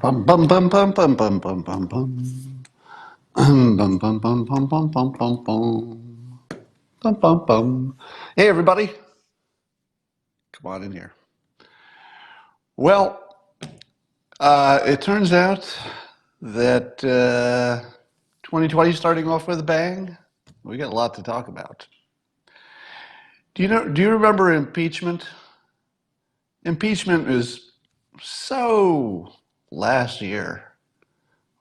Bum bum bum bum bum bum bum bum bum. Bum bum bum bum bum bum bum bum bum bum bum. Hey everybody, come on in here. Well, it turns out that 2020 is starting off with a bang. We got a lot to talk about. Do you remember impeachment? Impeachment is so last year.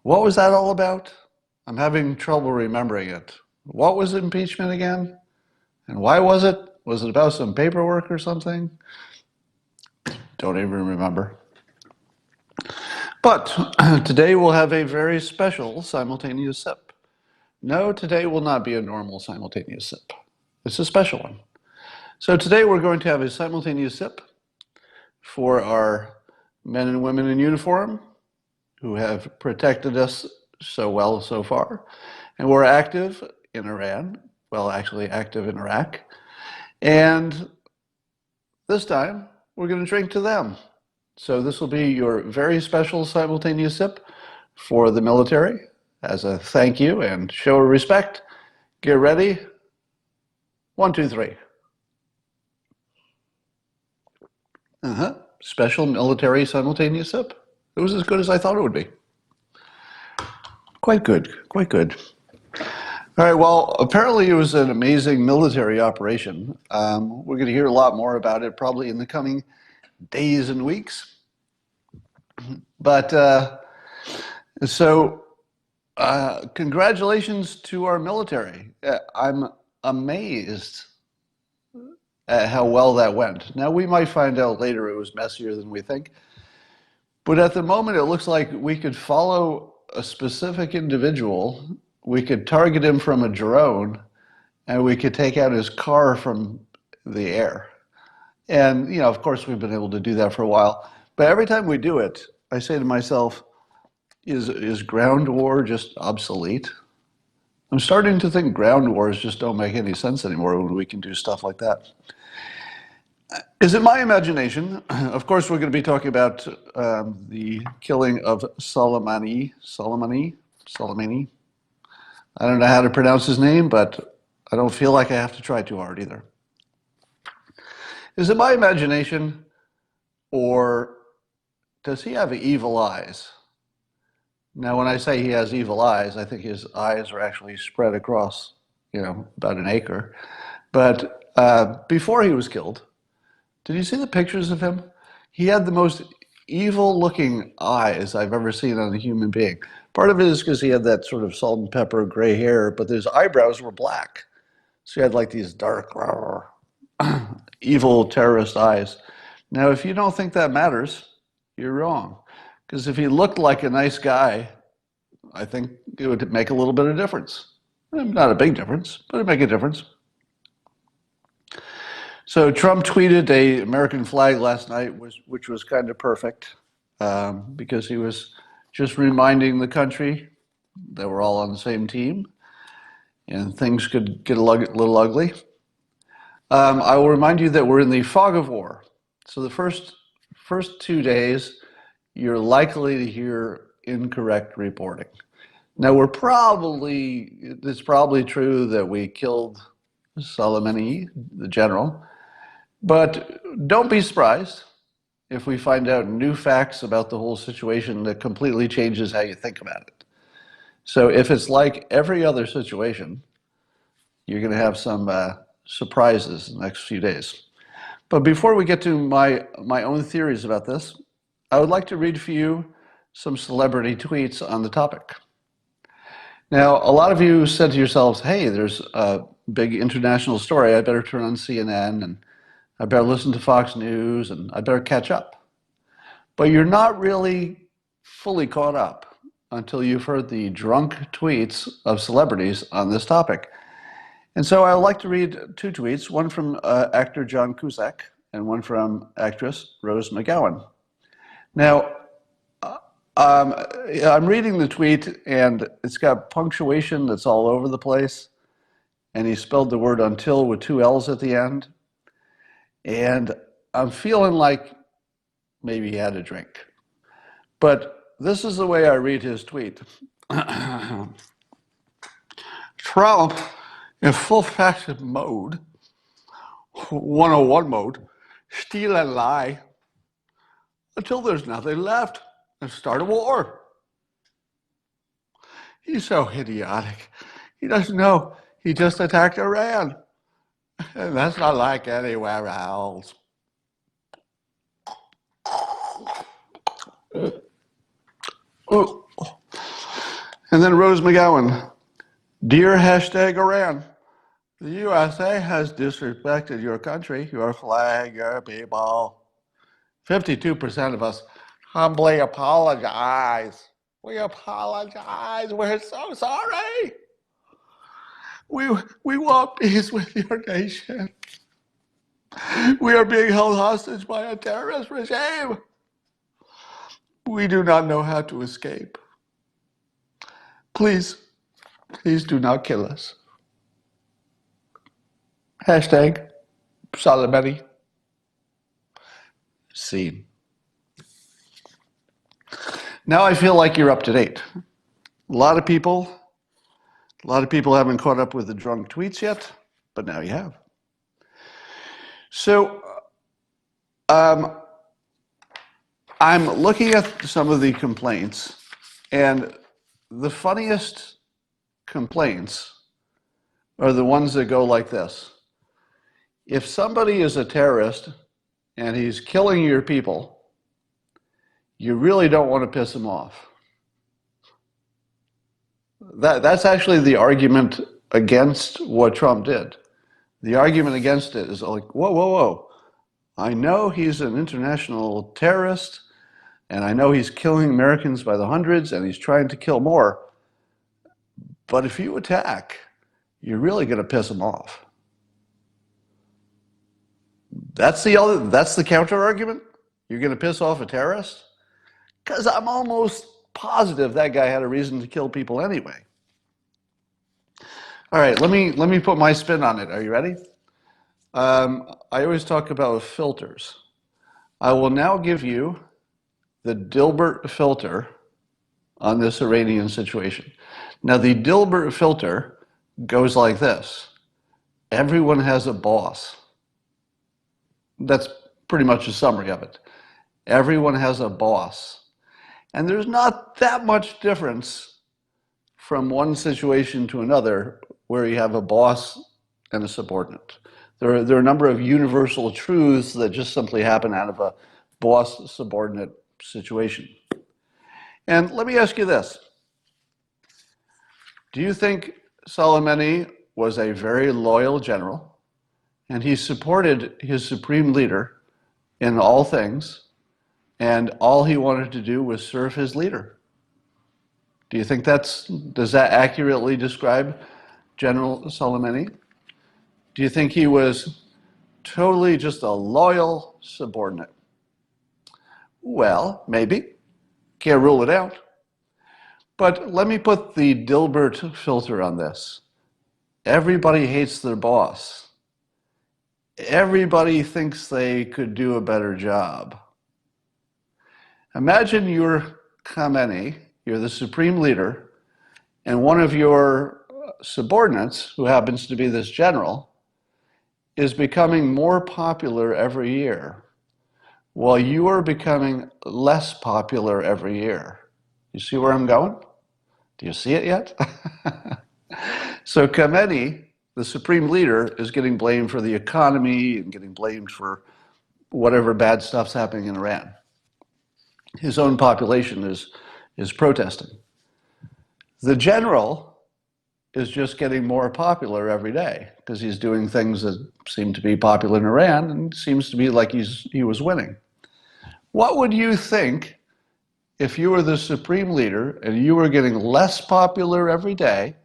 What was that all about? I'm having trouble remembering it. What was impeachment again? And why was it? Was it about some paperwork or something? Don't even remember. But today we'll have a very special simultaneous sip. No, today will not be a normal simultaneous sip. It's a special one. So today we're going to have a simultaneous sip for our men and women in uniform who have protected us so well so far. And we're active in Iran, well, actually active in Iraq. And this time, we're going to drink to them. So this will be your very special simultaneous sip for the military as a thank you and show of respect. Get ready. 1, 2, 3. Special military simultaneous sip. It was as good as I thought it would be. Quite good, quite good. All right, well, apparently it was an amazing military operation. We're going to hear a lot more about it probably in the coming days and weeks. But congratulations to our military. I'm amazed at how well that went. Now, we might find out later it was messier than we think. But at the moment, it looks like we could follow a specific individual, we could target him from a drone, and we could take out his car from the air. And, of course, we've been able to do that for a while. But every time we do it, I say to myself, is ground war just obsolete? I'm starting to think ground wars just don't make any sense anymore when we can do stuff like that. Is it my imagination? Of course, we're going to be talking about the killing of Soleimani. I don't know how to pronounce his name, but I don't feel like I have to try too hard either. Is it my imagination, or does he have evil eyes? Now, when I say he has evil eyes, I think his eyes are actually spread across, about an acre. But before he was killed, did you see the pictures of him? He had the most evil-looking eyes I've ever seen on a human being. Part of it is because he had that sort of salt and pepper gray hair, but his eyebrows were black. So he had like these dark, evil terrorist eyes. Now, if you don't think that matters, you're wrong. Because if he looked like a nice guy, I think it would make a little bit of difference. Not a big difference, but it'd make a difference. So Trump tweeted an American flag last night, which was kind of perfect, because he was just reminding the country that we're all on the same team, and things could get a little ugly. I will remind you that we're in the fog of war. So the first 2 days, you're likely to hear incorrect reporting. Now, it's probably true that we killed Soleimani, the general, but don't be surprised if we find out new facts about the whole situation that completely changes how you think about it. So if it's like every other situation, you're going to have some surprises in the next few days. But before we get to my own theories about this, I would like to read for you some celebrity tweets on the topic. Now, a lot of you said to yourselves, hey, there's a big international story. I better turn on CNN, and I better listen to Fox News, and I better catch up. But you're not really fully caught up until you've heard the drunk tweets of celebrities on this topic. And so I would like to read 2 tweets, one from actor John Cusack and one from actress Rose McGowan. Now, I'm reading the tweet, and it's got punctuation that's all over the place, and he spelled the word until with 2 L's at the end. And I'm feeling like maybe he had a drink. But this is the way I read his tweet. Trump, in full-fledged mode, 101 mode, steal and lie until there's nothing left and start a war. He's so idiotic. He doesn't know. He just attacked Iran. And that's not like anywhere else. Oh. And then Rose McGowan. Dear #Iran, the USA has disrespected your country, your flag, your people. 52% of us humbly apologize. We apologize. We're so sorry. We want peace with your nation. We are being held hostage by a terrorist regime. We do not know how to escape. Please do not kill us. #Soleimani. Scene. Now I feel like you're up to date. A lot of people haven't caught up with the drunk tweets yet, but now you have. So I'm looking at some of the complaints, and the funniest complaints are the ones that go like this. If somebody is a terrorist and he's killing your people, you really don't want to piss him off. That's actually the argument against what Trump did. The argument against it is like, whoa. I know he's an international terrorist, and I know he's killing Americans by the hundreds, and he's trying to kill more. But if you attack, you're really going to piss him off. That's the counter argument? You're going to piss off a terrorist? Because I'm almost positive that guy had a reason to kill people anyway. All right, let me put my spin on it. Are you ready? I always talk about filters. I will now give you the Dilbert filter on this Iranian situation. Now, the Dilbert filter goes like this. Everyone has a boss. That's pretty much a summary of it. Everyone has a boss. And there's not that much difference from one situation to another where you have a boss and a subordinate. There are a number of universal truths that just simply happen out of a boss-subordinate situation. And let me ask you this. Do you think Soleimani was a very loyal general and he supported his supreme leader in all things, and all he wanted to do was serve his leader? Do you think does that accurately describe General Soleimani? Do you think he was totally just a loyal subordinate? Well, maybe. Can't rule it out. But let me put the Dilbert filter on this. Everybody hates their boss. Everybody thinks they could do a better job. Imagine you're Khamenei, you're the supreme leader, and one of your subordinates, who happens to be this general, is becoming more popular every year, while you are becoming less popular every year. You see where I'm going? Do you see it yet? So Khamenei, the supreme leader, is getting blamed for the economy and getting blamed for whatever bad stuff's happening in Iran. His own population is protesting. The general is just getting more popular every day because he's doing things that seem to be popular in Iran and seems to be like he was winning. What would you think if you were the supreme leader and you were getting less popular every day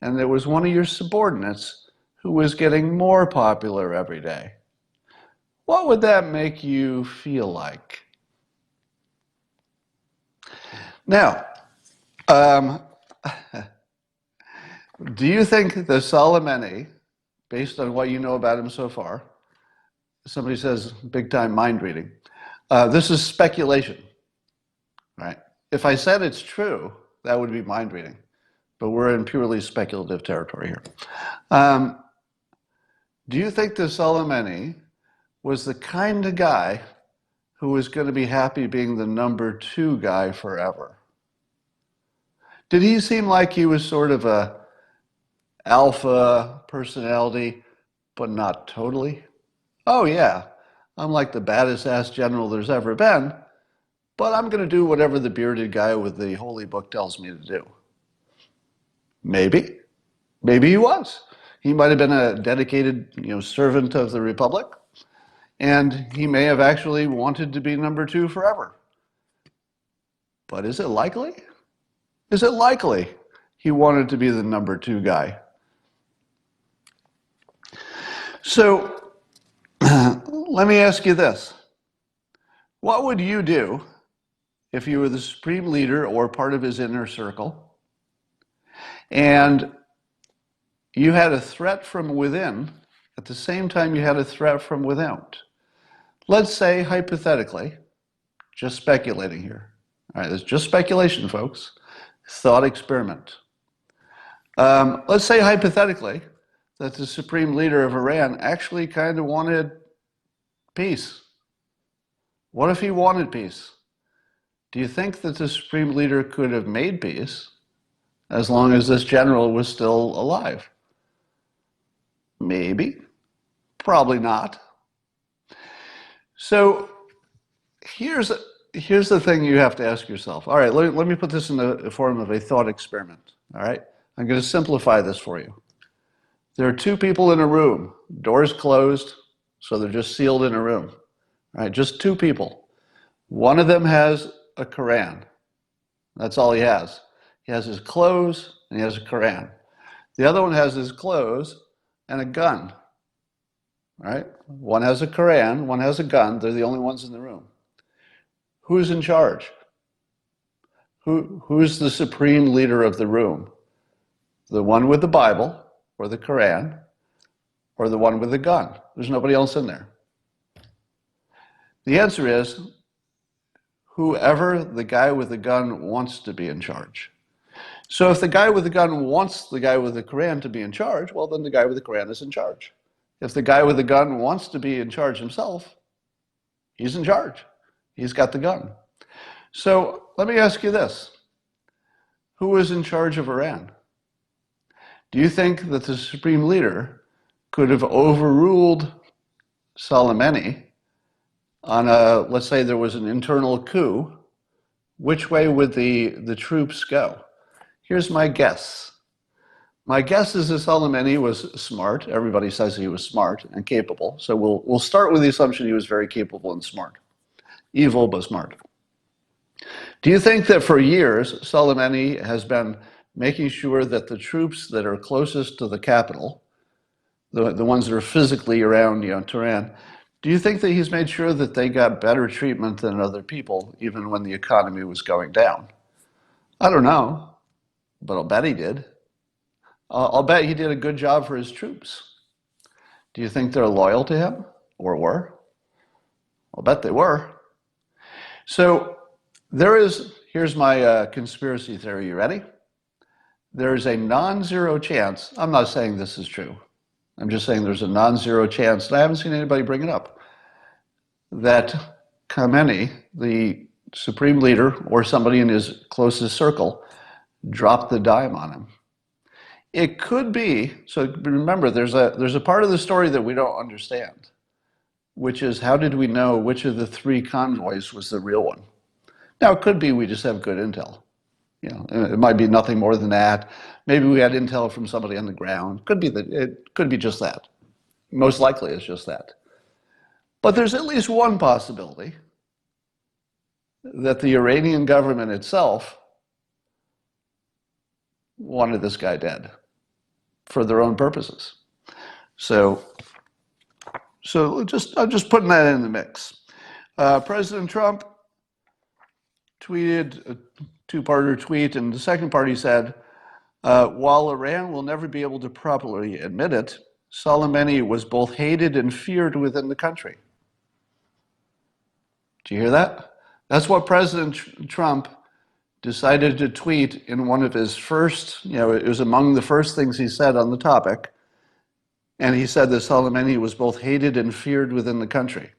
and there was one of your subordinates who was getting more popular every day? What would that make you feel like? Now, do you think that Soleimani, based on what you know about him so far, somebody says big time mind reading, this is speculation, right? If I said it's true, that would be mind reading. But we're in purely speculative territory here. Do you think that Soleimani was the kind of guy who was going to be happy being the number 2 guy forever? Did he seem like he was sort of a alpha personality, but not totally? Oh yeah, I'm like the baddest ass general there's ever been, but I'm going to do whatever the bearded guy with the holy book tells me to do. Maybe. Maybe he was. He might have been a dedicated, servant of the Republic, and he may have actually wanted to be number 2 forever. But is it likely? Is it likely he wanted to be the number 2 guy? So let me ask you this. What would you do if you were the supreme leader or part of his inner circle, and you had a threat from within at the same time you had a threat from without? Let's say, hypothetically, just speculating here. All right, it's just speculation, folks. Thought experiment. Let's say, hypothetically, that the supreme leader of Iran actually kind of wanted peace. What if he wanted peace? Do you think that the supreme leader could have made peace as long as this general was still alive? Maybe. Probably not. So here's the thing you have to ask yourself. All right, let me put this in the form of a thought experiment. All right, I'm going to simplify this for you. There are 2 people in a room, doors closed, so they're just sealed in a room. All right, just 2 people. One of them has a Quran. That's all he has. He has his clothes and he has a Quran. The other one has his clothes and a gun. All right? One has a Quran, one has a gun. They're the only ones in the room. Who's in charge? Who's the supreme leader of the room? The one with the Bible or the Quran, or the one with the gun? There's nobody else in there. The answer is whoever the guy with the gun wants to be in charge. So if the guy with the gun wants the guy with the Quran to be in charge, well, then the guy with the Quran is in charge. If the guy with the gun wants to be in charge himself, he's in charge. He's got the gun. So let me ask you this. Who is in charge of Iran? Do you think that the supreme leader could have overruled Soleimani on let's say there was an internal coup? Which way would the troops go? Here's my guess. My guess is that Soleimani was smart. Everybody says he was smart and capable. So we'll start with the assumption he was very capable and smart. Evil, but smart. Do you think that for years, Soleimani has been making sure that the troops that are closest to the capital, the ones that are physically around Tehran, do you think that he's made sure that they got better treatment than other people, even when the economy was going down? I don't know, but I'll bet he did. I'll bet he did a good job for his troops. Do you think they're loyal to him, or were? I'll bet they were. So here's my conspiracy theory. You ready? There is a non-zero chance. I'm not saying this is true. I'm just saying there's a non-zero chance, and I haven't seen anybody bring it up, that Khamenei, the supreme leader, or somebody in his closest circle, dropped the dime on him. It could be, so remember, there's a part of the story that we don't understand, which is how did we know which of the 3 convoys was the real one? Now, it could be we just have good intel. It might be nothing more than that. Maybe we had intel from somebody on the ground. It could be just that. Most likely it's just that. But there's at least one possibility that the Iranian government itself wanted this guy dead for their own purposes. So I'm just putting that in the mix. President Trump tweeted a 2-parter tweet, and the second part he said, while Iran will never be able to properly admit it, Soleimani was both hated and feared within the country. Do you hear that? That's what President Trump decided to tweet in one of his first, it was among the first things he said on the topic, and he said that Soleimani was both hated and feared within the country.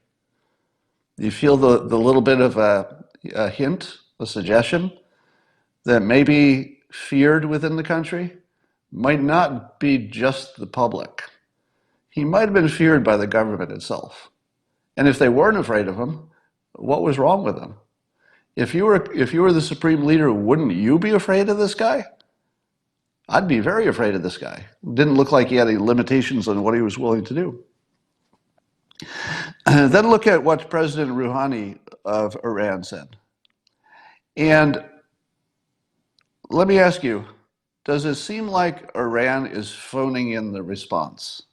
You feel the little bit of a hint, a suggestion, that maybe feared within the country might not be just the public. He might have been feared by the government itself. And if they weren't afraid of him, what was wrong with him? If you were the supreme leader, wouldn't you be afraid of this guy? I'd be very afraid of this guy. Didn't look like he had any limitations on what he was willing to do. Then look at what President Rouhani of Iran said. And let me ask you, does it seem like Iran is phoning in the response?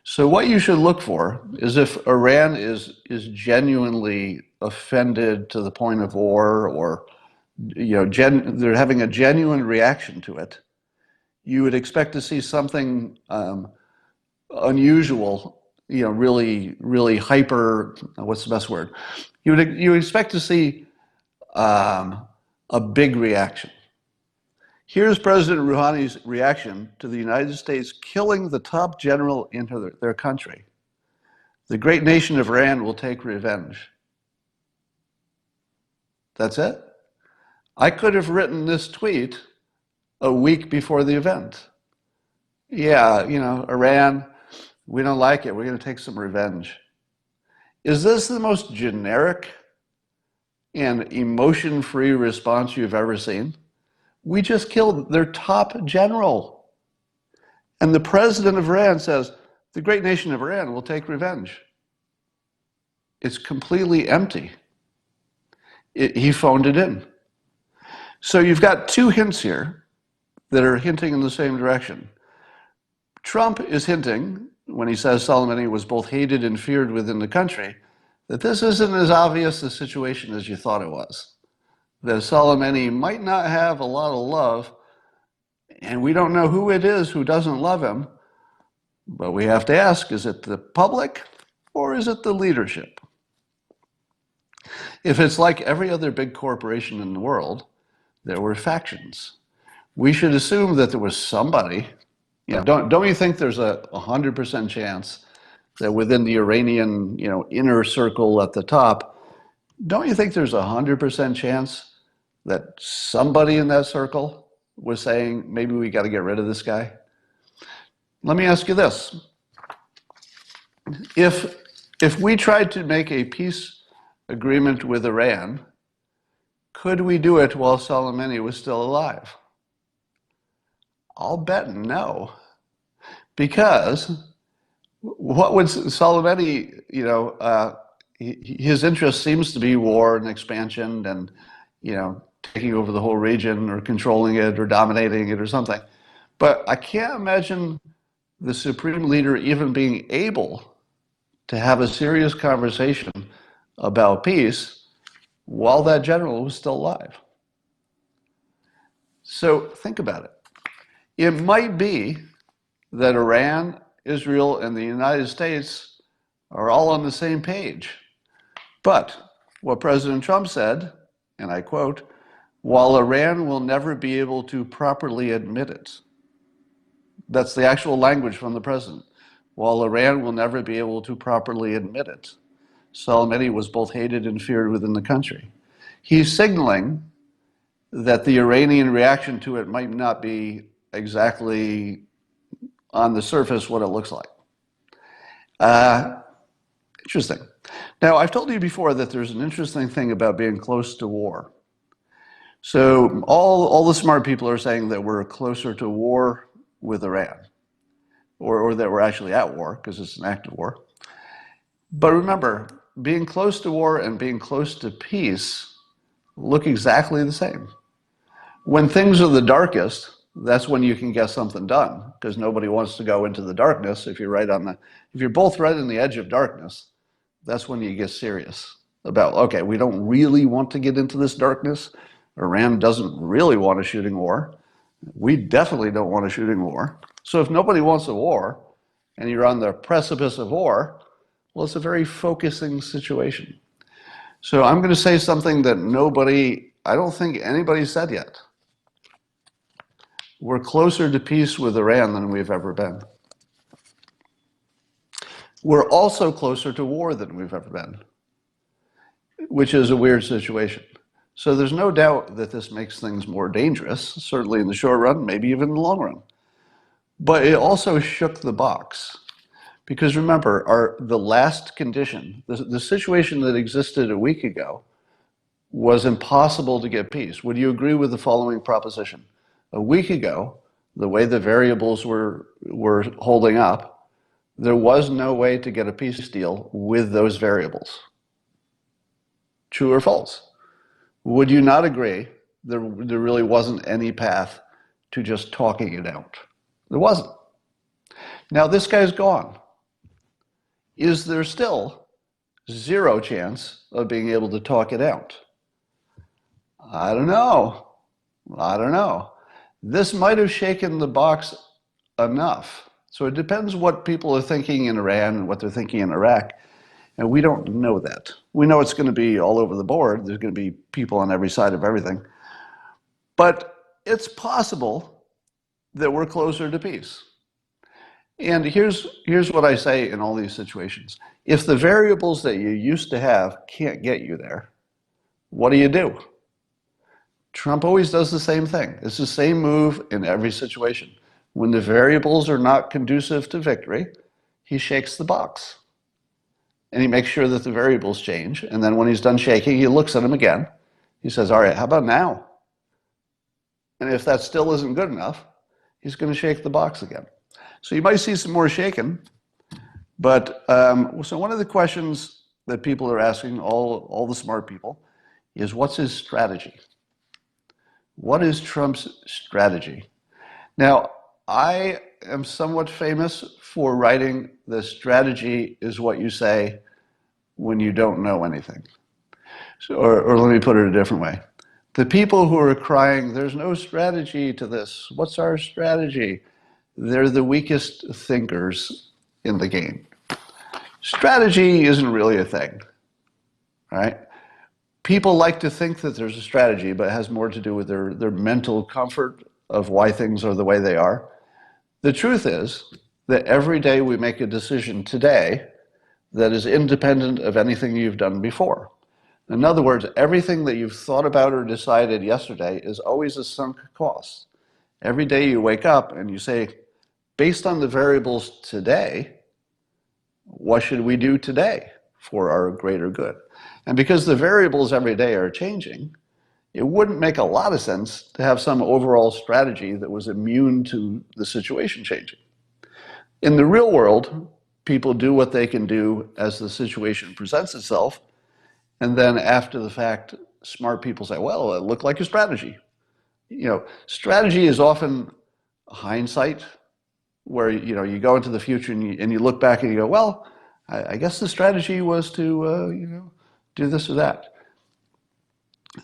So what you should look for is if Iran is genuinely offended to the point of war, or they're having a genuine reaction to it, you would expect to see something unusual, really, really hyper, what's the best word? You would expect to see a big reaction. Here's President Rouhani's reaction to the United States killing the top general in their country. The great nation of Iran will take revenge. That's it? I could have written this tweet a week before the event. Yeah, Iran, we don't like it. We're going to take some revenge. Is this the most generic and emotion-free response you've ever seen? We just killed their top general. And the president of Iran says, the great nation of Iran will take revenge. It's completely empty. He phoned it in. So you've got two hints here that are hinting in the same direction. Trump is hinting, when he says Soleimani was both hated and feared within the country, that this isn't as obvious a situation as you thought it was. That Soleimani might not have a lot of love, and we don't know who it is who doesn't love him, but we have to ask, is it the public or is it the leadership? If it's like every other big corporation in the world, there were factions. We should assume that there was somebody, don't you think there's a 100% chance that within the Iranian, inner circle at the top, don't you think there's a 100% chance that somebody in that circle was saying, maybe we got to get rid of this guy? Let me ask you this. If we tried to make a peace agreement with Iran, could we do it while Soleimani was still alive? I'll bet no. Because what would Soleimani, his interest seems to be war and expansion and, taking over the whole region or controlling it or dominating it or something. But I can't imagine the supreme leader even being able to have a serious conversation about peace while that general was still alive. So think about it. It might be that Iran, Israel, and the United States are all on the same page. But what President Trump said, and I quote, while Iran will never be able to properly admit it. That's the actual language from the president. While Iran will never be able to properly admit it. Soleimani was both hated and feared within the country. He's signaling that the Iranian reaction to it might not be exactly on the surface what it looks like. Interesting. Now, I've told you before that there's an interesting thing about being close to war. So all the smart people are saying that we're closer to war with Iran, or that we're actually at war, because it's an active war. But remember, being close to war and being close to peace look exactly the same. When things are the darkest, that's when you can get something done, because nobody wants to go into the darkness. If you're both right on the edge of darkness, that's when you get serious about, okay, we don't really want to get into this darkness. Iran doesn't really want a shooting war. We definitely don't want a shooting war. So if nobody wants a war, and you're on the precipice of war, well, it's a very focusing situation. So I'm going to say something that nobody I don't think anybody said yet. We're closer to peace with Iran than we've ever been. We're also closer to war than we've ever been, which is a weird situation. So there's no doubt that this makes things more dangerous, certainly in the short run, maybe even in the long run. But it also shook the box. Because remember, the last condition, the situation that existed a week ago, was impossible to get peace. Would you agree with the following proposition? A week ago, the way the variables were holding up, there was no way to get a peace deal with those variables. True or false? Would you not agree there really wasn't any path to just talking it out? There wasn't. Now this guy's gone. Is there still zero chance of being able to talk it out? I don't know. This might have shaken the box enough. So it depends what people are thinking in Iran and what they're thinking in Iraq. And we don't know that. We know it's going to be all over the board. There's going to be people on every side of everything. But it's possible that we're closer to peace. And here's what I say in all these situations. If the variables that you used to have can't get you there, what do? Trump always does the same thing. It's the same move in every situation. When the variables are not conducive to victory, he shakes the box. And he makes sure that the variables change. And then when he's done shaking, he looks at them again. He says, all right, how about now? And if that still isn't good enough, he's going to shake the box again. So you might see some more shaking. But so one of the questions that people are asking, all the smart people, is what's his strategy? What is Trump's strategy? Now, I am somewhat famous for writing the strategy is what you say when you don't know anything. So, or let me put it a different way. The people who are crying, there's no strategy to this. What's our strategy? They're the weakest thinkers in the game. Strategy isn't really a thing, right? People like to think that there's a strategy, but it has more to do with their mental comfort of why things are the way they are. The truth is that every day we make a decision today that is independent of anything you've done before. In other words, everything that you've thought about or decided yesterday is always a sunk cost. Every day you wake up and you say, based on the variables today, what should we do today for our greater good? And because the variables every day are changing, it wouldn't make a lot of sense to have some overall strategy that was immune to the situation changing. In the real world, people do what they can do as the situation presents itself, and then after the fact, smart people say, well, it looked like a strategy. Strategy is often hindsight, where you go into the future and you look back and you go, well, I guess the strategy was to do this or that.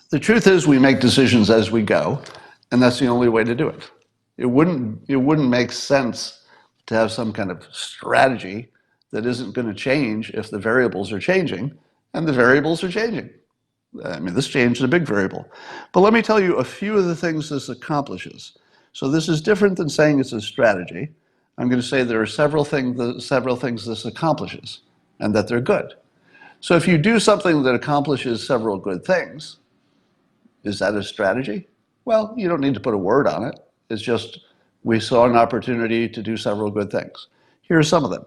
The truth is we make decisions as we go, and that's the only way to do it. It wouldn't make sense to have some kind of strategy that isn't going to change if the variables are changing, and the variables are changing. I mean, this changed a big variable. But let me tell you a few of the things this accomplishes. So this is different than saying it's a strategy. I'm going to say there are several things this accomplishes, and that they're good. So if you do something that accomplishes several good things, is that a strategy? Well, you don't need to put a word on it. It's just we saw an opportunity to do several good things. Here are some of them.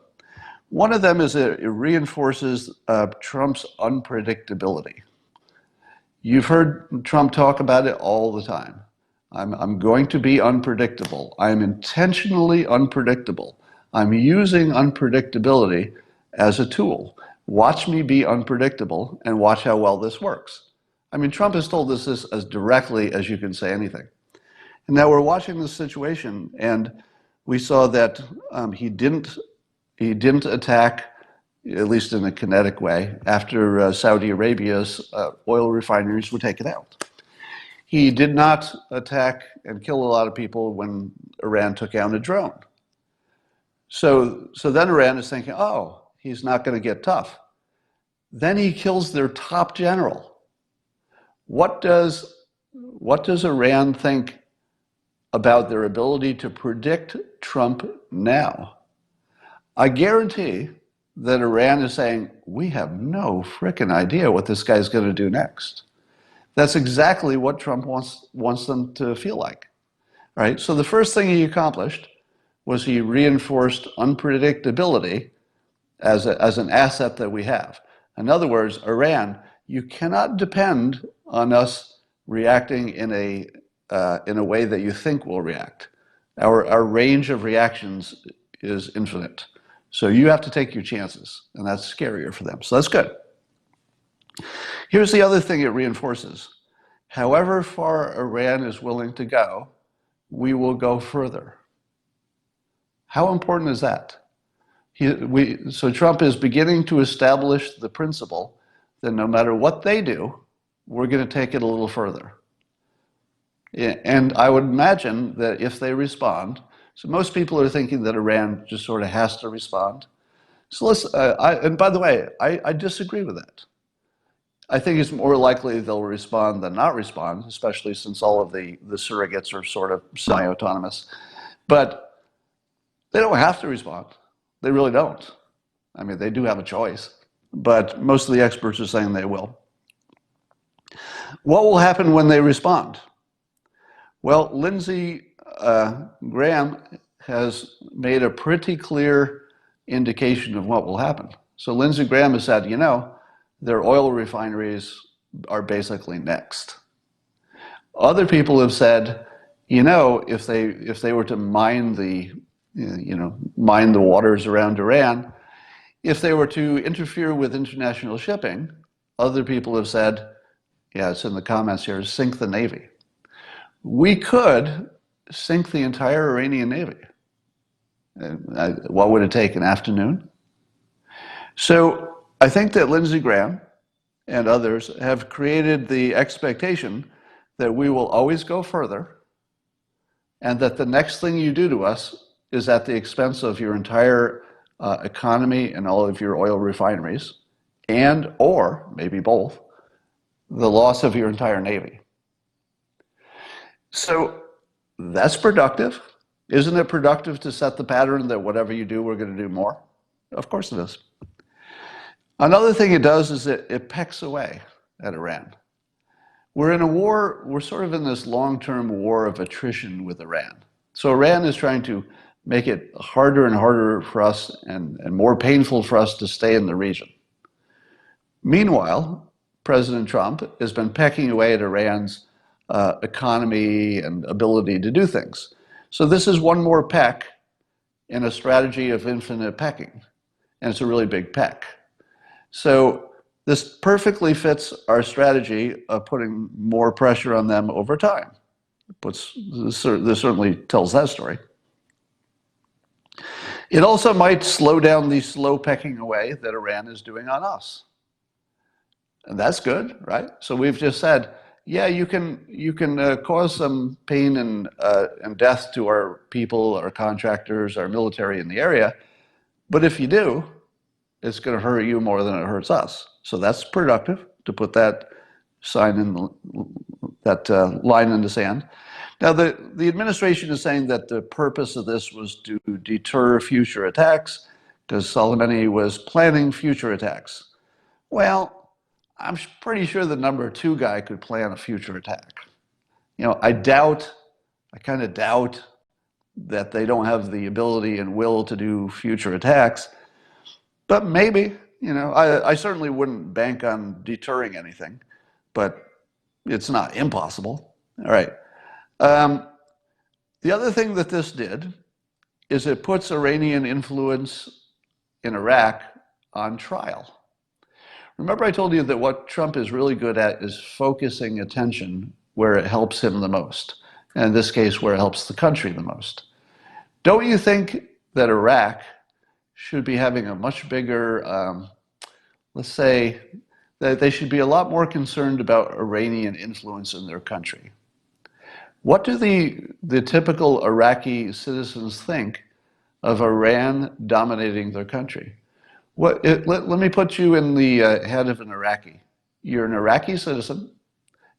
One of them is it reinforces Trump's unpredictability. You've heard Trump talk about it all the time. I'm going to be unpredictable. I'm intentionally unpredictable. I'm using unpredictability as a tool. Watch me be unpredictable and watch how well this works. I mean, Trump has told us this as directly as you can say anything. And now we're watching this situation, and we saw that he didn't attack, at least in a kinetic way, after Saudi Arabia's oil refineries were taken out. He did not attack and kill a lot of people when Iran took out a drone. So then Iran is thinking, oh, he's not going to get tough. Then he kills their top general. What does what does Iran think about their ability to predict Trump now? I guarantee that Iran is saying, we have no frickin' idea what this guy's going to do next. That's exactly what Trump wants them to feel like, right? So the first thing he accomplished was he reinforced unpredictability as an asset that we have. In other words, Iran, you cannot depend on us reacting in a way that you think we'll react. Our range of reactions is infinite. So you have to take your chances, and that's scarier for them. So that's good. Here's the other thing it reinforces. However far Iran is willing to go, we will go further. How important is that? So Trump is beginning to establish the principle that no matter what they do, we're going to take it a little further. And I would imagine that if they respond, so most people are thinking that Iran just sort of has to respond. So and by the way, I disagree with that. I think it's more likely they'll respond than not respond, especially since all of the surrogates are sort of semi-autonomous. But they don't have to respond. They really don't. I mean, they do have a choice, but most of the experts are saying they will. What will happen when they respond? Well, Lindsey Graham has made a pretty clear indication of what will happen. So Lindsey Graham has said, their oil refineries are basically next. Other people have said, if they were to mine the waters around Iran, if they were to interfere with international shipping, other people have said, yeah, it's in the comments here, sink the Navy. We could sink the entire Iranian Navy. What would it take, an afternoon? So I think that Lindsey Graham and others have created the expectation that we will always go further, and that the next thing you do to us is at the expense of your entire economy and all of your oil refineries, and, or maybe both, the loss of your entire Navy. So that's productive. Isn't it productive to set the pattern that whatever you do, we're going to do more? Of course it is. Another thing it does is it pecks away at Iran. We're in a war, we're sort of in this long-term war of attrition with Iran. So Iran is trying to make it harder and harder for us and more painful for us to stay in the region. Meanwhile, President Trump has been pecking away at Iran's economy and ability to do things. So this is one more peck in a strategy of infinite pecking, and it's a really big peck. So this perfectly fits our strategy of putting more pressure on them over time. This certainly tells that story. It also might slow down the slow pecking away that Iran is doing on us. And that's good, right? So we've just said, yeah, you can cause some pain and death to our people, our contractors, our military in the area, but if you do, it's going to hurt you more than it hurts us. So that's productive to put that line in the sand. Now, the administration is saying that the purpose of this was to deter future attacks because Soleimani was planning future attacks. Well, I'm pretty sure the #2 guy could plan a future attack. I kind of doubt that they don't have the ability and will to do future attacks, but maybe, I certainly wouldn't bank on deterring anything, but it's not impossible. All right. The other thing that this did is it puts Iranian influence in Iraq on trial. Remember I told you that what Trump is really good at is focusing attention where it helps him the most, and in this case, where it helps the country the most. Don't you think that Iraq should be having a much bigger, let's say, that they should be a lot more concerned about Iranian influence in their country? What do the typical Iraqi citizens think of Iran dominating their country? Let me put you in the head of an Iraqi. You're an Iraqi citizen.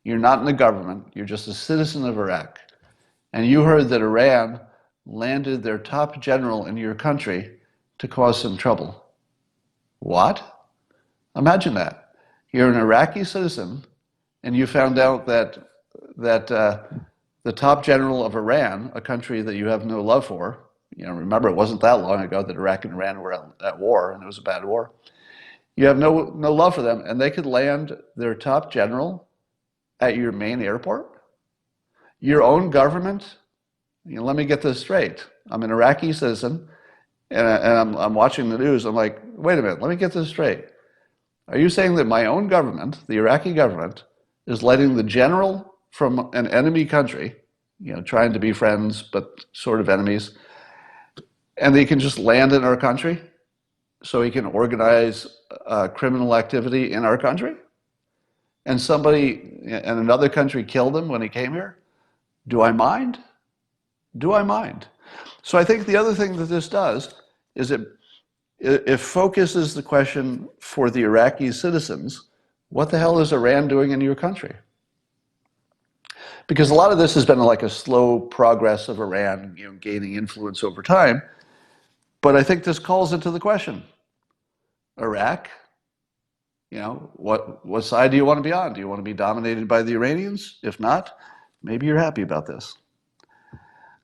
You're not in the government. You're just a citizen of Iraq. And you heard that Iran landed their top general in your country to cause some trouble. What? Imagine that. You're an Iraqi citizen, and you found out that the top general of Iran, a country that you have no love for, remember it wasn't that long ago that Iraq and Iran were at war, and it was a bad war. You have no love for them, and they could land their top general at your main airport? Your own government? Let me get this straight. I'm an Iraqi citizen, and I'm watching the news. I'm like, wait a minute, let me get this straight. Are you saying that my own government, the Iraqi government, is letting the general from an enemy country, trying to be friends but sort of enemies, and they can just land in our country so he can organize criminal activity in our country? And somebody in another country killed him when he came here? Do I mind? Do I mind? So I think the other thing that this does is it focuses the question for the Iraqi citizens, what the hell is Iran doing in your country? Because a lot of this has been like a slow progress of Iran gaining influence over time. But I think this calls into the question. Iraq, what side do you want to be on? Do you want to be dominated by the Iranians? If not, maybe you're happy about this.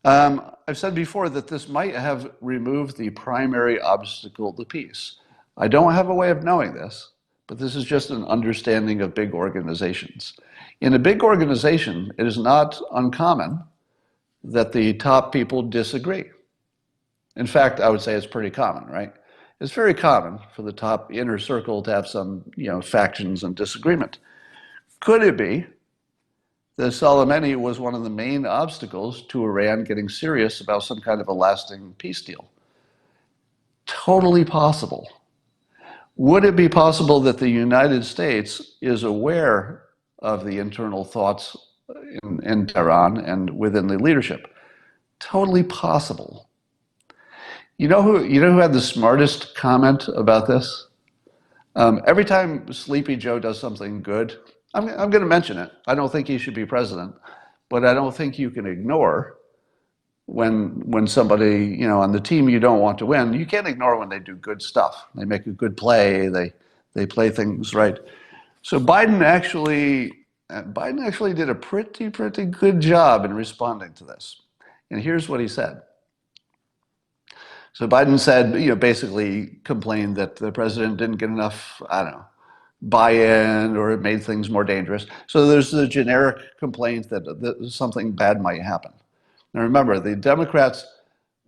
I've said before that this might have removed the primary obstacle to peace. I don't have a way of knowing this, but this is just an understanding of big organizations. In a big organization, it is not uncommon that the top people disagree. In fact, I would say it's pretty common, right? It's very common for the top inner circle to have some, factions and disagreement. Could it be that Soleimani was one of the main obstacles to Iran getting serious about some kind of a lasting peace deal? Totally possible. Would it be possible that the United States is aware of the internal thoughts in Tehran and within the leadership? Totally possible. You know who had the smartest comment about this? Every time Sleepy Joe does something good, I'm going to mention it. I don't think he should be president, but I don't think you can ignore when somebody, on the team you don't want to win. You can't ignore when they do good stuff. They make a good play. They play things right. So Biden actually did a pretty good job in responding to this. And here's what he said. So Biden said, basically complained that the president didn't get enough, buy-in, or it made things more dangerous. So there's the generic complaint that something bad might happen. Now remember, the Democrats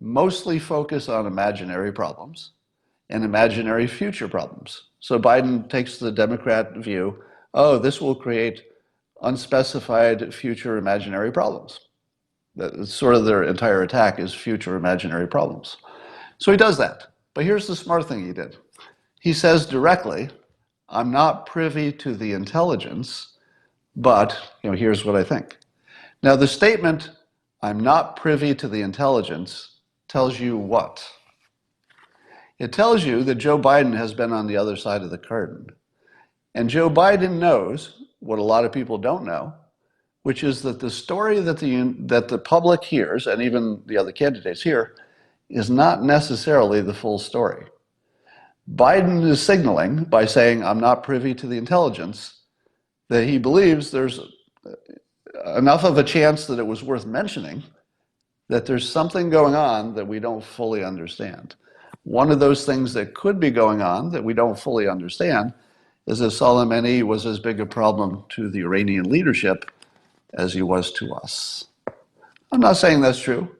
mostly focus on imaginary problems and imaginary future problems. So Biden takes the Democrat view, this will create unspecified future imaginary problems. That's sort of their entire attack is future imaginary problems. So he does that. But here's the smart thing he did. He says directly, I'm not privy to the intelligence, but here's what I think. Now the statement, I'm not privy to the intelligence, tells you what? It tells you that Joe Biden has been on the other side of the curtain. And Joe Biden knows what a lot of people don't know, which is that the story that the public hears, and even the other candidates hear, is not necessarily the full story. Biden is signaling by saying, I'm not privy to the intelligence, that he believes there's enough of a chance that it was worth mentioning that there's something going on that we don't fully understand. One of those things that could be going on that we don't fully understand is that Soleimani was as big a problem to the Iranian leadership as he was to us. I'm not saying that's true.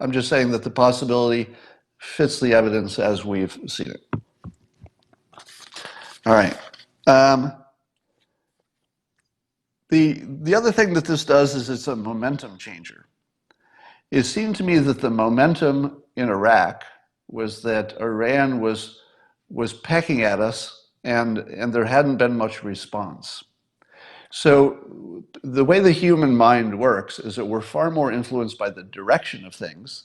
I'm just saying that the possibility fits the evidence as we've seen it. All right. The other thing that this does is it's a momentum changer. It seemed to me that the momentum in Iraq was that Iran was pecking at us and there hadn't been much response. So the way the human mind works is that we're far more influenced by the direction of things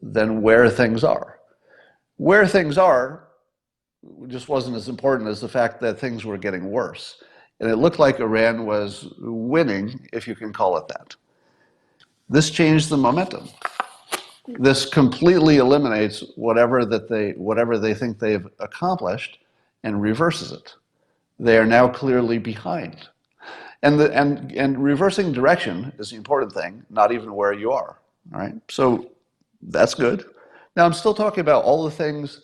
than where things are. Where things are just wasn't as important as the fact that things were getting worse. and it looked like Iran was winning, if you can call it that. This changed the momentum. This completely eliminates whatever they think they've accomplished and reverses it. They are now clearly behind. And reversing direction is the important thing, not even where you are. All right. So that's good. Now I'm still talking about all the things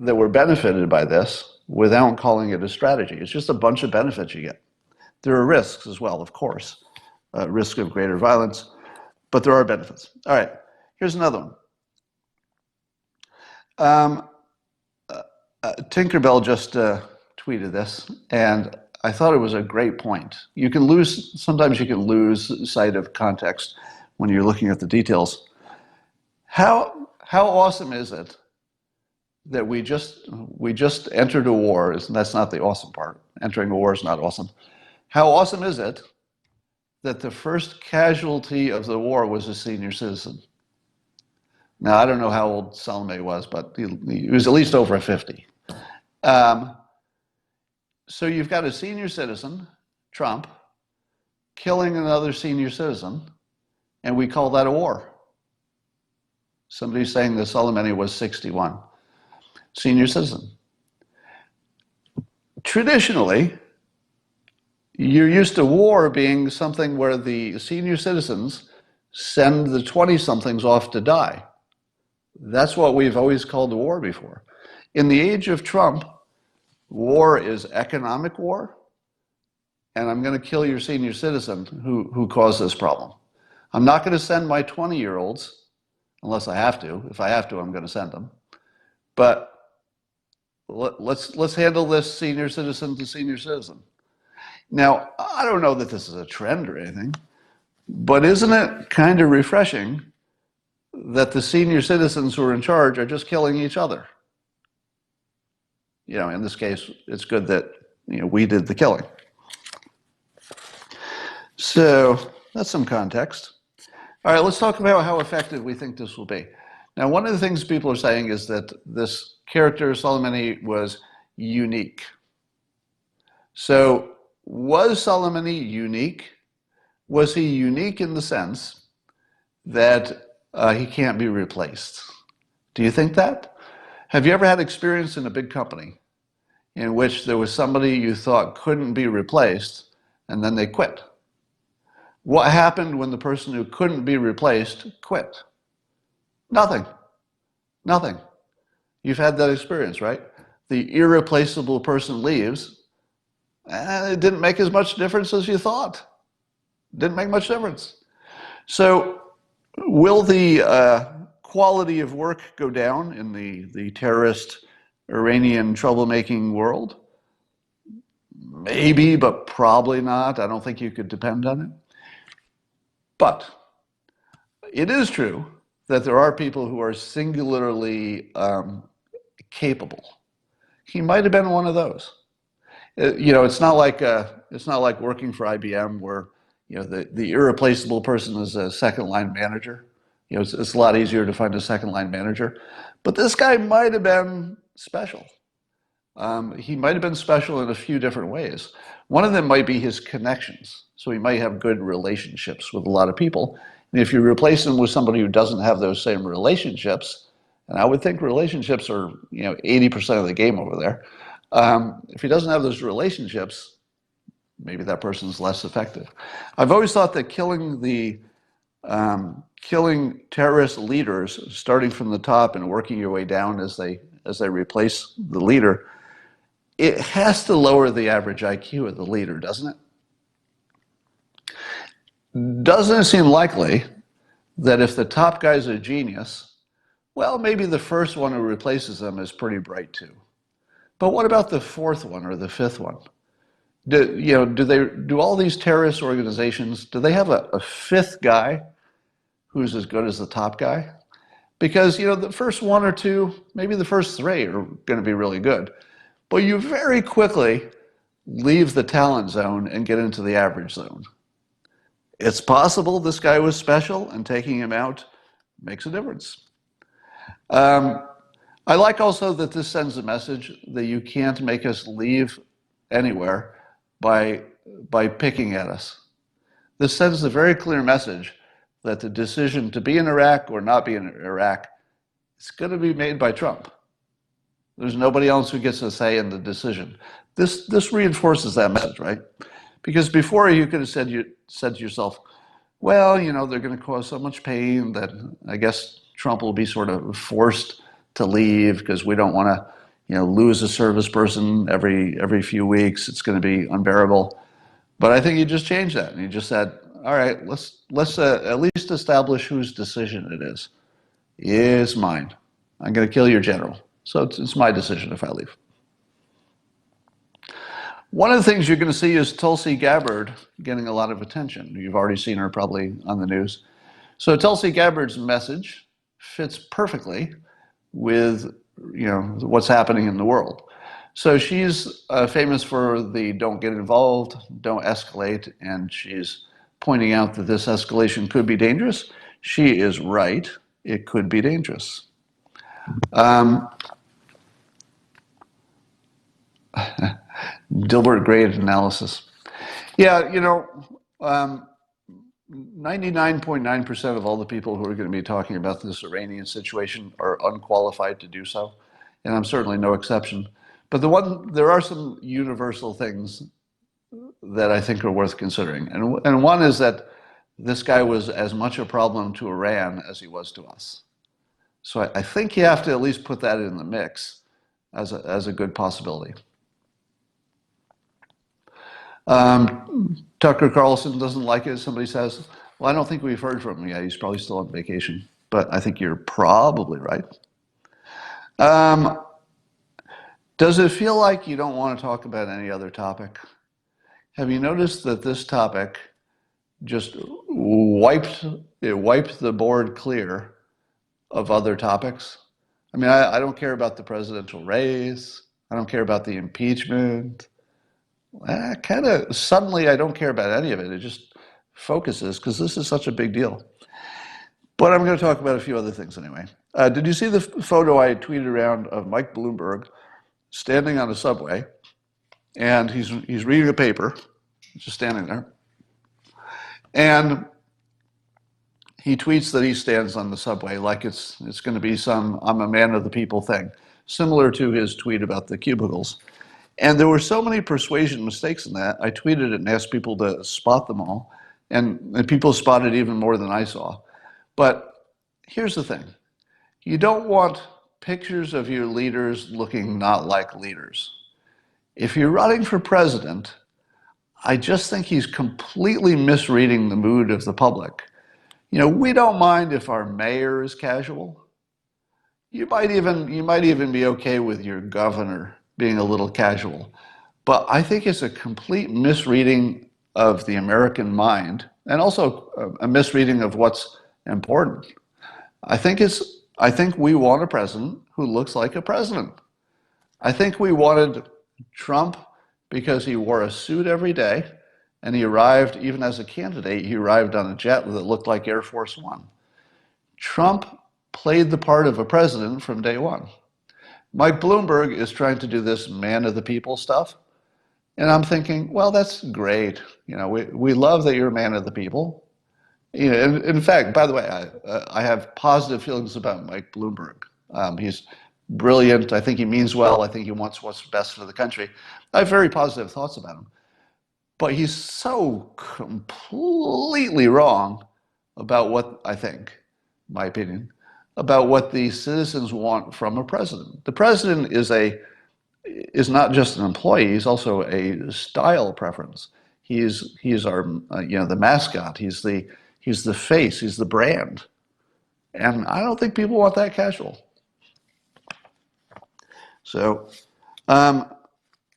that were benefited by this without calling it a strategy. It's just a bunch of benefits you get. There are risks as well, of course, risk of greater violence, but there are benefits. All right. Here's another one. Tinkerbell just tweeted this, and I thought it was a great point. Sometimes you can lose sight of context when you're looking at the details. How awesome is it that we just entered a war? That's not the awesome part. Entering a war is not awesome. How awesome is it that the first casualty of the war was a senior citizen? Now, I don't know how old Soleimani was, but he was at least over 50. So you've got a senior citizen, Trump, killing another senior citizen, and we call that a war. Somebody's saying that Soleimani was 61. Senior citizen. Traditionally, you're used to war being something where the senior citizens send the 20-somethings off to die. That's what we've always called a war before. In the age of Trump, war is economic war, and I'm going to kill your senior citizen who caused this problem. I'm not going to send my 20-year-olds, unless I have to. If I have to, I'm going to send them. But let's handle this senior citizen to senior citizen. Now, I don't know that this is a trend or anything, but isn't it kind of refreshing that the senior citizens who are in charge are just killing each other? In this case, it's good that we did the killing. So that's some context. All right, let's talk about how effective we think this will be. Now, one of the things people are saying is that this character, Soleimani, was unique. So was Soleimani unique? Was he unique in the sense that he can't be replaced? Do you think that? Have you ever had experience in a big company in which there was somebody you thought couldn't be replaced, and then they quit? What happened when the person who couldn't be replaced quit? Nothing. Nothing. You've had that experience, right? The irreplaceable person leaves, and it didn't make as much difference as you thought. Didn't make much difference. So will the quality of work go down in the terrorist Iranian troublemaking world? Maybe, but probably not. I don't think you could depend on it. But it is true that there are people who are singularly capable. He might have been one of those. It's not like working for IBM where the irreplaceable person is a second-line manager. It's a lot easier to find a second-line manager. But this guy might have been special. He might have been special in a few different ways. One of them might be his connections. So he might have good relationships with a lot of people. And if you replace him with somebody who doesn't have those same relationships, and I would think relationships are 80% of the game over there. If he doesn't have those relationships, maybe that person's less effective. I've always thought that killing terrorist leaders, starting from the top and working your way down as they replace the leader, it has to lower the average IQ of the leader, doesn't it? Doesn't it seem likely that if the top guy's a genius, well, maybe the first one who replaces them is pretty bright too. But what about the fourth one or the fifth one? Do all these terrorist organizations, do they have a fifth guy who's as good as the top guy? Because, the first one or two, maybe the first three are going to be really good. But you very quickly leave the talent zone and get into the average zone. It's possible this guy was special, and taking him out makes a difference. I like also that this sends a message that you can't make us leave anywhere by picking at us. This sends a very clear message that the decision to be in Iraq or not be in Iraq is going to be made by Trump. There's nobody else who gets a say in the decision. This reinforces that message, right? Because before you could have said to yourself, well, they're going to cause so much pain that I guess Trump will be sort of forced to leave because we don't want to, lose a service person every few weeks. It's going to be unbearable. But I think you just changed that, and you just said, all right, let's at least establish whose decision it is. It's mine. I'm going to kill your general. So it's my decision if I leave. One of the things you're going to see is Tulsi Gabbard getting a lot of attention. You've already seen her probably on the news. So Tulsi Gabbard's message fits perfectly with what's happening in the world. So she's famous for the don't get involved, don't escalate, and she's pointing out that this escalation could be dangerous. She is right. It could be dangerous. Dilbert grade analysis. Yeah, 99.9% of all the people who are going to be talking about this Iranian situation are unqualified to do so, and I'm certainly no exception. But there are some universal things that I think are worth considering, and one is that this guy was as much a problem to Iran as he was to us. So I think you have to at least put that in the mix as a good possibility. Tucker Carlson doesn't like it. Somebody says, well, I don't think we've heard from him yet. He's probably still on vacation. But I think you're probably right. Does it feel like you don't want to talk about any other topic? Have you noticed that this topic just wiped the board clear of other topics? I mean, I don't care about the presidential race. I don't care about the impeachment. Suddenly I don't care about any of it. It just focuses because this is such a big deal. But I'm going to talk about a few other things anyway. Did you see the photo I tweeted around of Mike Bloomberg standing on a subway, and he's reading a paper, just standing there, and he tweets that he stands on the subway like it's going to be some I'm a man of the people thing, similar to his tweet about the cubicles. And there were so many persuasion mistakes in that. I tweeted it and asked people to spot them all, and people spotted even more than I saw. But here's the thing. You don't want pictures of your leaders looking not like leaders. If you're running for president, I just think he's completely misreading the mood of the public. We don't mind if our mayor is casual. You might even be okay with your governor being a little casual. But I think it's a complete misreading of the American mind, and also a misreading of what's important. I think we want a president who looks like a president. I think we wanted Trump because he wore a suit every day, and he arrived, even as a candidate, he arrived on a jet that looked like Air Force One. Trump played the part of a president from day one. Mike Bloomberg is trying to do this man of the people stuff. And I'm thinking, well, that's great. We love that you're a man of the people. In fact, by the way, I have positive feelings about Mike Bloomberg. He's brilliant. I think he means well. I think he wants what's best for the country. I have very positive thoughts about him. But he's so completely wrong about what I think, my opinion, about what the citizens want from a president. The president is not just an employee; he's also a style preference. He's our the mascot. He's the face. He's the brand, and I don't think people want that casual. So,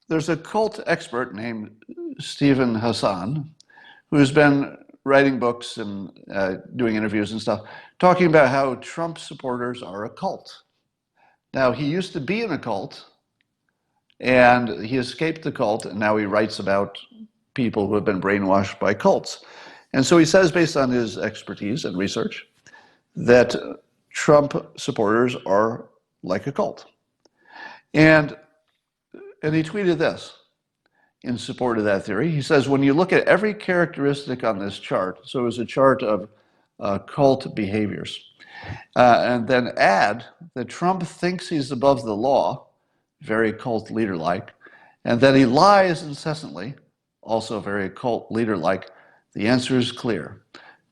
there's a cult expert named Steven Hassan who's been writing books and doing interviews and stuff, talking about how Trump supporters are a cult. Now, he used to be in a cult, and he escaped the cult, and now he writes about people who have been brainwashed by cults. And so he says, based on his expertise and research, that Trump supporters are like a cult. And he tweeted this. in support of that theory. He says, when you look at every characteristic on this chart, so it was a chart of cult behaviors, and then add that Trump thinks he's above the law, very cult leader-like, and that he lies incessantly, also very cult leader-like, the answer is clear.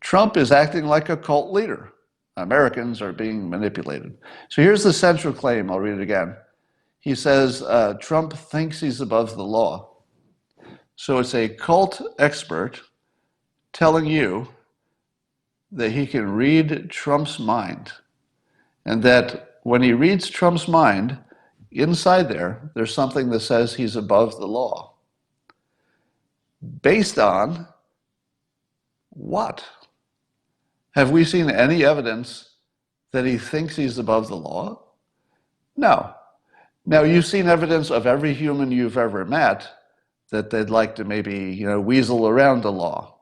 Trump is acting like a cult leader. Americans are being manipulated. So here's the central claim. I'll read it again. He says, Trump thinks he's above the law. So it's a cult expert telling you that he can read Trump's mind, and that when he reads Trump's mind, inside there's something that says he's above the law. Based on what? Have we seen any evidence that he thinks he's above the law? No. Now, you've seen evidence of every human you've ever met that they'd like to maybe, weasel around the law.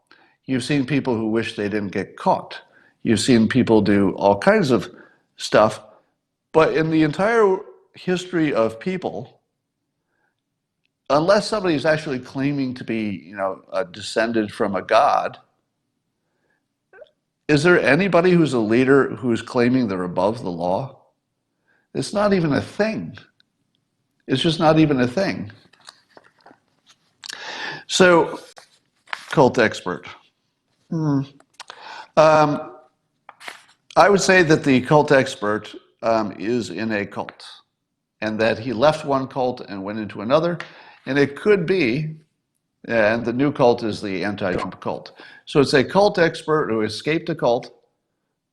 You've seen people who wish they didn't get caught. You've seen people do all kinds of stuff. But in the entire history of people, unless somebody's actually claiming to be, descended from a god, is there anybody who's a leader who's claiming they're above the law? It's not even a thing. It's just not even a thing. So, cult expert. I would say that the cult expert is in a cult, and that he left one cult and went into another, and it could be, and the new cult is the anti-Trump cult. So it's a cult expert who escaped a cult,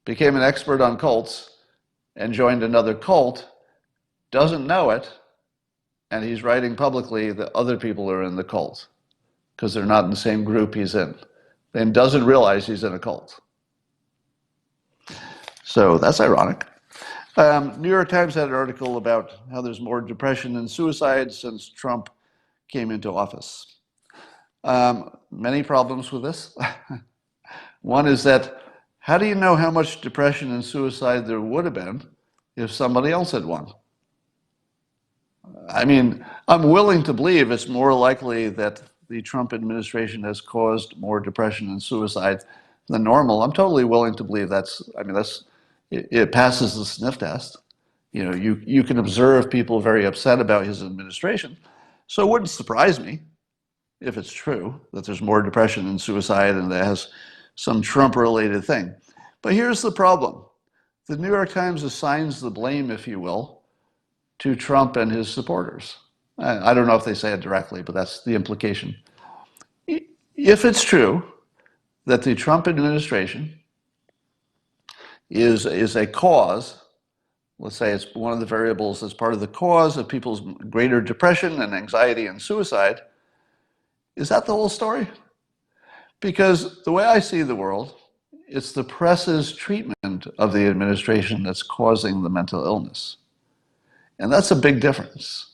became an expert on cults, and joined another cult, doesn't know it, and he's writing publicly that other people are in the cult because they're not in the same group he's in, and doesn't realize he's in a cult. So that's ironic. New York Times had an article about how there's more depression and suicide since Trump came into office. Many problems with this. One is that, how do you know how much depression and suicide there would have been if somebody else had won? I mean, I'm willing to believe it's more likely that the Trump administration has caused more depression and suicide than normal. I'm totally willing to believe it passes the sniff test. You can observe people very upset about his administration. So it wouldn't surprise me if it's true that there's more depression and suicide and that has some Trump-related thing. But here's the problem. The New York Times assigns the blame, if you will, to Trump and his supporters. I don't know if they say it directly, but that's the implication. If it's true that the Trump administration is a cause, let's say it's one of the variables that's part of the cause of people's greater depression and anxiety and suicide, is that the whole story? Because the way I see the world, it's the press's treatment of the administration that's causing the mental illness. And that's a big difference.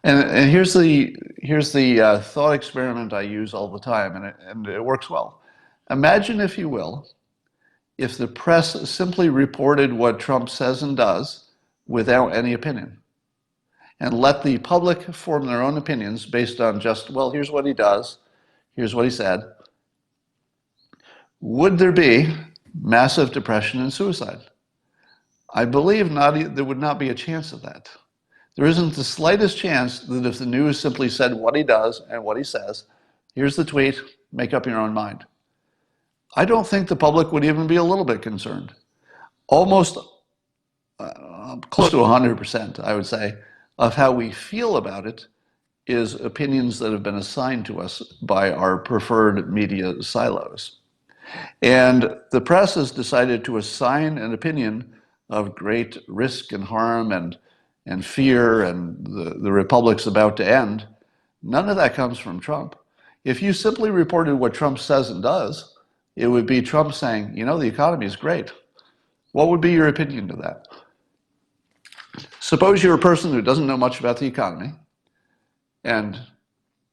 And here's the thought experiment I use all the time, and it works well. Imagine, if you will, if the press simply reported what Trump says and does without any opinion, and let the public form their own opinions based on just, well, here's what he does, here's what he said. Would there be massive depression and suicide? I believe there would not be a chance of that. There isn't the slightest chance that if the news simply said what he does and what he says, here's the tweet, make up your own mind. I don't think the public would even be a little bit concerned. Almost close to 100%, I would say, of how we feel about it is opinions that have been assigned to us by our preferred media silos. And the press has decided to assign an opinion of great risk and harm and fear and the republic's about to end. None of that comes from Trump. If you simply reported what Trump says and does, it would be Trump saying, the economy is great. What would be your opinion to that? Suppose you're a person who doesn't know much about the economy, and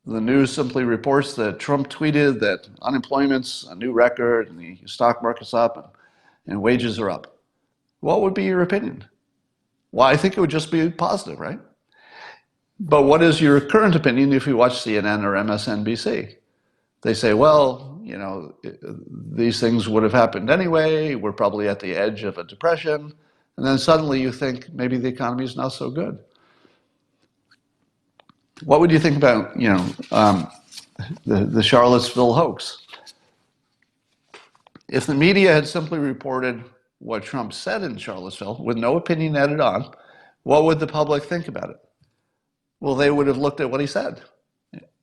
the news simply reports that Trump tweeted that unemployment's a new record and the stock market's up and wages are up. What would be your opinion? Well, I think it would just be positive, right? But what is your current opinion if you watch CNN or MSNBC? They say, well, these things would have happened anyway. We're probably at the edge of a depression. And then suddenly you think maybe the economy is not so good. What would you think about, the Charlottesville hoax? If the media had simply reported what Trump said in Charlottesville with no opinion added on, what would the public think about it? Well, they would have looked at what he said.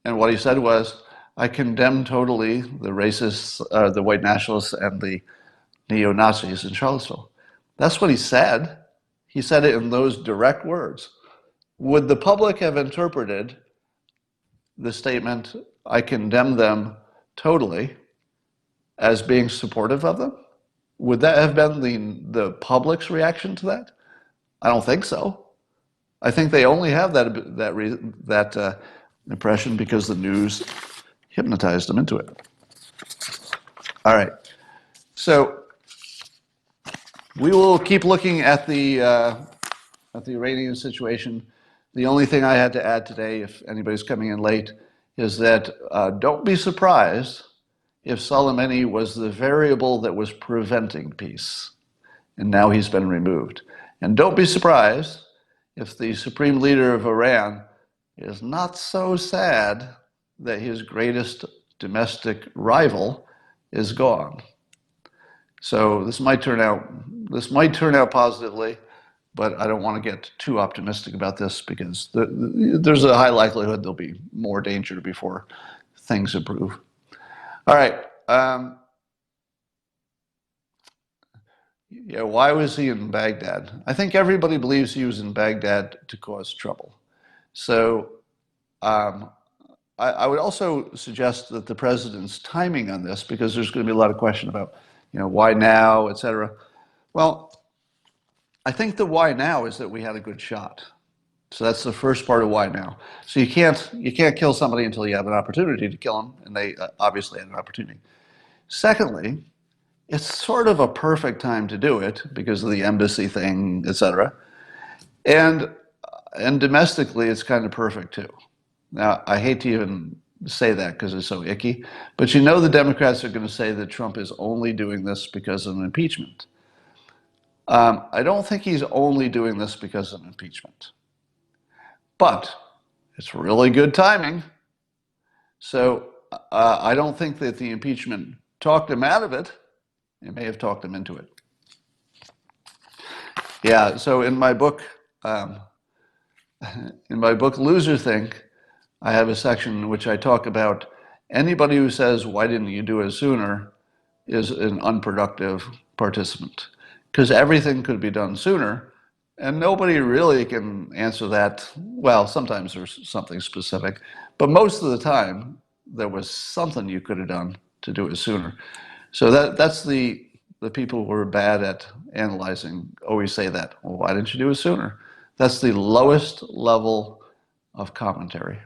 And what he said was, I condemn totally the racists, the white nationalists, and the neo-Nazis in Charlottesville. That's what he said. He said it in those direct words. Would the public have interpreted the statement, I condemn them totally, as being supportive of them? Would that have been the public's reaction to that? I don't think so. I think they only have that impression because the news hypnotized them into it. All right. So we will keep looking at the Iranian situation. The only thing I had to add today, if anybody's coming in late, is that don't be surprised if Soleimani was the variable that was preventing peace, and now he's been removed. And don't be surprised if the supreme leader of Iran is not so sad that his greatest domestic rival is gone. So this might turn out positively, but I don't want to get too optimistic about this because there's a high likelihood there'll be more danger before things improve. All right. Why was he in Baghdad? I think everybody believes he was in Baghdad to cause trouble. So I would also suggest that the president's timing on this, because there's going to be a lot of question about, why now, et cetera. Well, I think the why now is that we had a good shot. So that's the first part of why now. So you can't kill somebody until you have an opportunity to kill them, and they obviously had an opportunity. Secondly, it's sort of a perfect time to do it because of the embassy thing, et cetera. And domestically, it's kind of perfect too. Now, I hate to even say that because it's so icky, but the Democrats are going to say that Trump is only doing this because of an impeachment. I don't think he's only doing this because of impeachment. But it's really good timing. So I don't think that the impeachment talked him out of it. It may have talked him into it. Yeah, so in my book, Loser Think, I have a section in which I talk about anybody who says, why didn't you do it sooner, is an unproductive participant. Because everything could be done sooner, and nobody really can answer that. Well, sometimes there's something specific, but most of the time, there was something you could have done to do it sooner. So that's the people who are bad at analyzing always say that. Well, why didn't you do it sooner? That's the lowest level of commentary.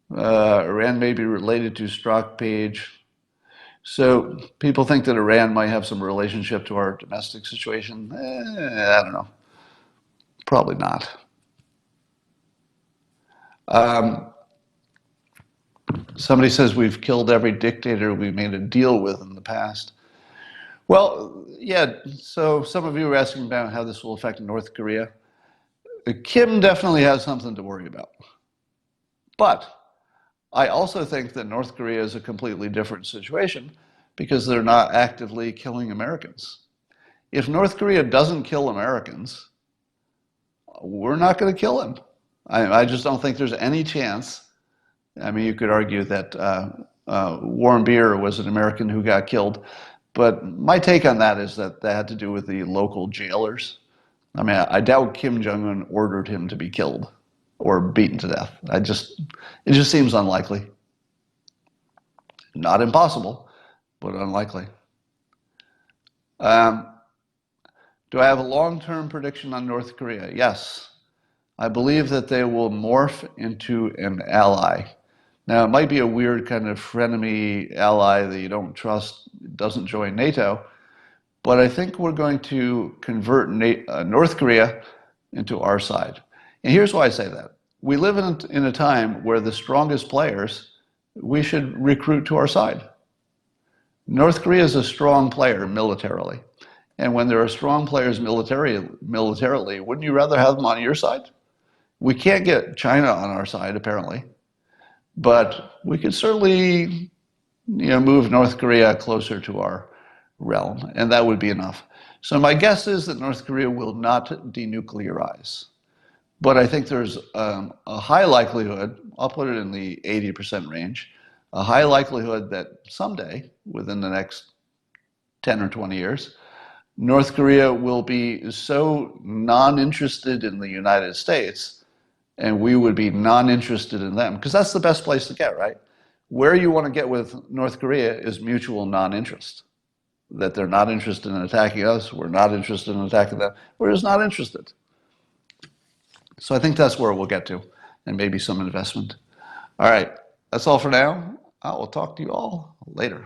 Iran may be related to Strzok Page. So people think that Iran might have some relationship to our domestic situation. I don't know. Probably not. Somebody says we've killed every dictator we made a deal with in the past. Well, yeah, so some of you are asking about how this will affect North Korea. Kim definitely has something to worry about. But I also think that North Korea is a completely different situation because they're not actively killing Americans. If North Korea doesn't kill Americans, we're not going to kill them. I just don't think there's any chance. I mean, you could argue that Warren Beer was an American who got killed, but my take on that is that had to do with the local jailers. I mean, I doubt Kim Jong-un ordered him to be killed or beaten to death. It just seems unlikely. Not impossible, but unlikely. Do I have a long-term prediction on North Korea? Yes. I believe that they will morph into an ally. Now, it might be a weird kind of frenemy ally that you don't trust, doesn't join NATO, But I think we're going to convert North Korea into our side. And here's why I say that. We live in a time where the strongest players, we should recruit to our side. North Korea is a strong player militarily. And when there are strong players militarily, wouldn't you rather have them on your side? We can't get China on our side, apparently. But we could certainly move North Korea closer to our realm, and that would be enough. So my guess is that North Korea will not denuclearize. But I think there's a high likelihood, I'll put it in the 80% range, a high likelihood that someday, within the next 10 or 20 years, North Korea will be so non-interested in the United States, and we would be non-interested in them, because that's the best place to get, right? Where you want to get with North Korea is mutual non-interest. That they're not interested in attacking us, we're not interested in attacking them, we're just not interested. So I think that's where we'll get to, and maybe some investment. All right, that's all for now. I will talk to you all later.